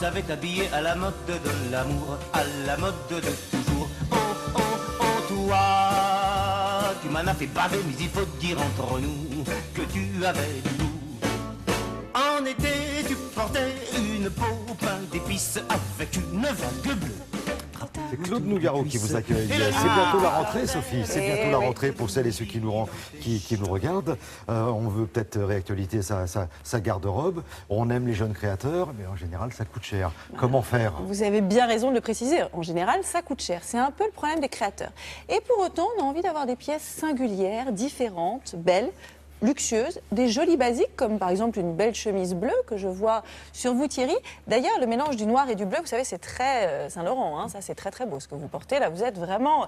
savais t'habiller à la mode de l'amour, à la mode de toujours. Oh, oh, oh, toi, tu m'en as fait baver, mais il faut dire entre nous que tu avais du goût. En été, tu portais une peau pleine d'épices avec une vague bleue. C'est Claude Nougaro qui vous accueille. C'est bientôt la rentrée, Sophie. C'est bientôt la rentrée pour celles et ceux qui nous regardent. On veut peut-être réactualiser sa garde-robe. On aime les jeunes créateurs, mais en général, ça coûte cher. Comment faire? Vous avez bien raison de le préciser. En général, ça coûte cher. C'est un peu le problème des créateurs. Et pour autant, on a envie d'avoir des pièces singulières, différentes, belles, luxueuses, des jolies basiques, comme par exemple une belle chemise bleue que je vois sur vous, Thierry. D'ailleurs, le mélange du noir et du bleu, vous savez, c'est très Saint-Laurent, hein, ça c'est très très beau ce que vous portez. Là, vous êtes vraiment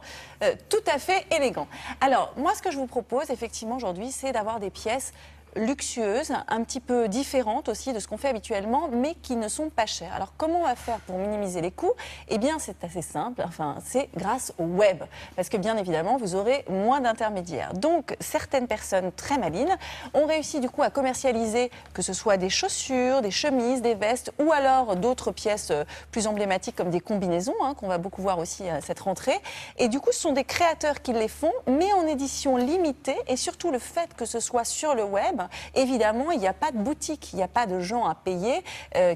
tout à fait élégant. Alors, moi, ce que je vous propose, effectivement, aujourd'hui, c'est d'avoir des pièces luxueuses, un petit peu différentes aussi de ce qu'on fait habituellement, mais qui ne sont pas chères. Alors, comment on va faire pour minimiser les coûts? Eh bien, c'est assez simple, enfin, c'est grâce au web, parce que bien évidemment, vous aurez moins d'intermédiaires. Donc, certaines personnes très malines ont réussi du coup à commercialiser, que ce soit des chaussures, des chemises, des vestes, ou alors d'autres pièces plus emblématiques comme des combinaisons, hein, qu'on va beaucoup voir aussi à cette rentrée. Et du coup, ce sont des créateurs qui les font, mais en édition limitée, et surtout le fait que ce soit sur le web, évidemment, il n'y a pas de boutique, il n'y a pas de gens à payer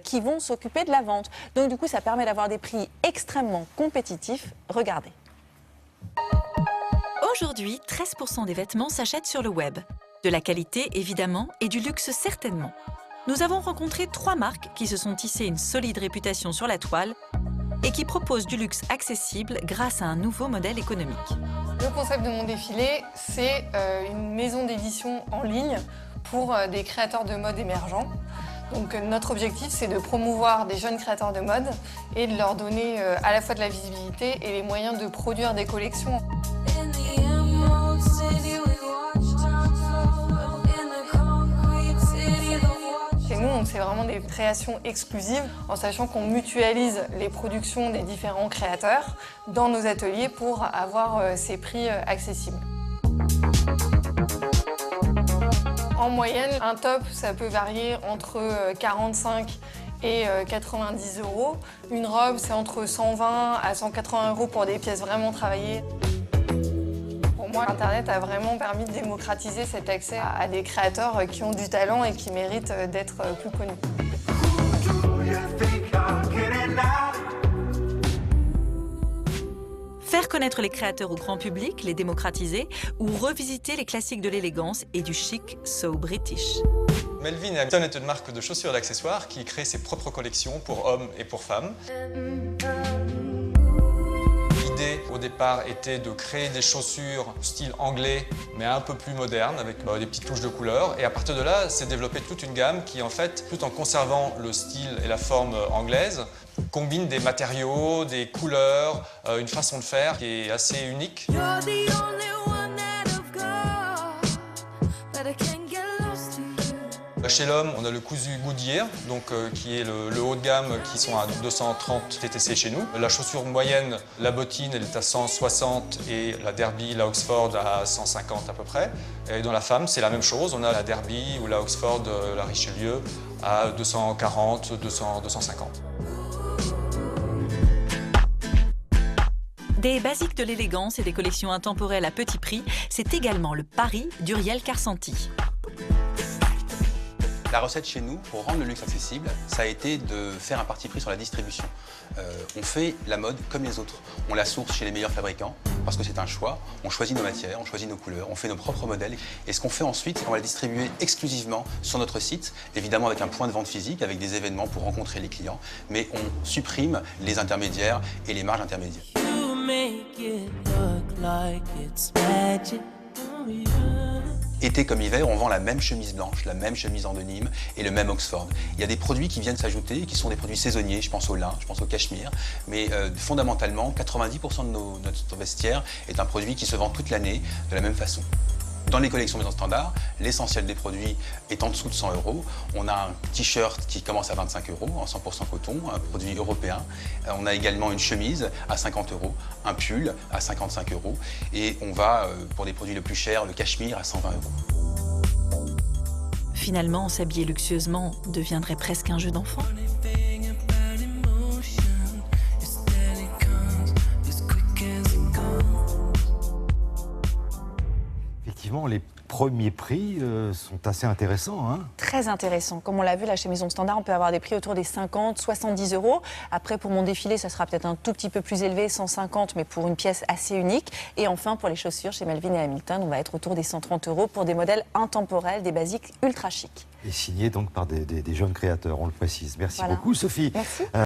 qui vont s'occuper de la vente. Donc du coup, ça permet d'avoir des prix extrêmement compétitifs. Regardez. Aujourd'hui, 13% des vêtements s'achètent sur le web. De la qualité, évidemment, et du luxe, certainement. Nous avons rencontré 3 marques qui se sont tissées une solide réputation sur la toile et qui proposent du luxe accessible grâce à un nouveau modèle économique. Le concept de mon défilé, c'est une maison d'édition en ligne pour des créateurs de mode émergents. Donc notre objectif, c'est de promouvoir des jeunes créateurs de mode et de leur donner à la fois de la visibilité et les moyens de produire des collections. Chez nous, c'est vraiment des créations exclusives, en sachant qu'on mutualise les productions des différents créateurs dans nos ateliers pour avoir ces prix accessibles. En moyenne, un top, ça peut varier entre 45 et 90 €. Une robe, c'est entre 120 à 180 € pour des pièces vraiment travaillées. Pour moi, Internet a vraiment permis de démocratiser cet accès à des créateurs qui ont du talent et qui méritent d'être plus connus. Faire connaître les créateurs au grand public, les démocratiser ou revisiter les classiques de l'élégance et du chic so British. Melvin Hampton est une marque de chaussures et d'accessoires qui crée ses propres collections pour hommes et pour femmes. L'idée au départ était de créer des chaussures style anglais mais un peu plus moderne avec des petites touches de couleur, et à partir de là s'est développée toute une gamme qui en fait, tout en conservant le style et la forme anglaise, combine des matériaux, des couleurs, une façon de faire qui est assez unique. Chez l'homme, on a le cousu Goodyear, donc, qui est le haut de gamme, qui sont à 230 TTC chez nous. La chaussure moyenne, la bottine, elle est à 160 et la Derby, la Oxford à 150 à peu près. Et dans la femme, c'est la même chose. On a la Derby ou la Oxford, la Richelieu à 240, 250. Des basiques de l'élégance et des collections intemporelles à petit prix, c'est également le pari d'Uriel Carsanti. La recette chez nous, pour rendre le luxe accessible, ça a été de faire un parti pris sur la distribution. On fait la mode comme les autres. On la source chez les meilleurs fabricants, parce que c'est un choix. On choisit nos matières, on choisit nos couleurs, on fait nos propres modèles. Et ce qu'on fait ensuite, c'est qu'on va la distribuer exclusivement sur notre site, évidemment avec un point de vente physique, avec des événements pour rencontrer les clients. Mais on supprime les intermédiaires et les marges intermédiaires. Été comme hiver, on vend la même chemise blanche, la même chemise en denim et le même Oxford. Il y a des produits qui viennent s'ajouter, qui sont des produits saisonniers, je pense au lin, je pense au cachemire, mais fondamentalement, 90% de notre vestiaire est un produit qui se vend toute l'année de la même façon. Dans les collections Maison Standard, l'essentiel des produits est en dessous de 100 €. On a un t-shirt qui commence à 25 € en 100% coton, un produit européen. On a également une chemise à 50 €, un pull à 55 € et on va, pour des produits les plus chers, le cachemire à 120 €. Finalement, s'habiller luxueusement deviendrait presque un jeu d'enfant. effectivement, les premiers prix sont assez intéressants. Hein. Très intéressant. Comme on l'a vu, là, chez Maison Standard, on peut avoir des prix autour des 50, 70 euros. Après, pour mon défilé, ça sera peut-être un tout petit peu plus élevé, 150, mais pour une pièce assez unique. Et enfin, pour les chaussures, chez Melvin et Hamilton, on va être autour des 130 euros pour des modèles intemporels, des basiques ultra chics. Et signé donc par des jeunes créateurs, on le précise. Merci Voilà. beaucoup, Sophie. Merci.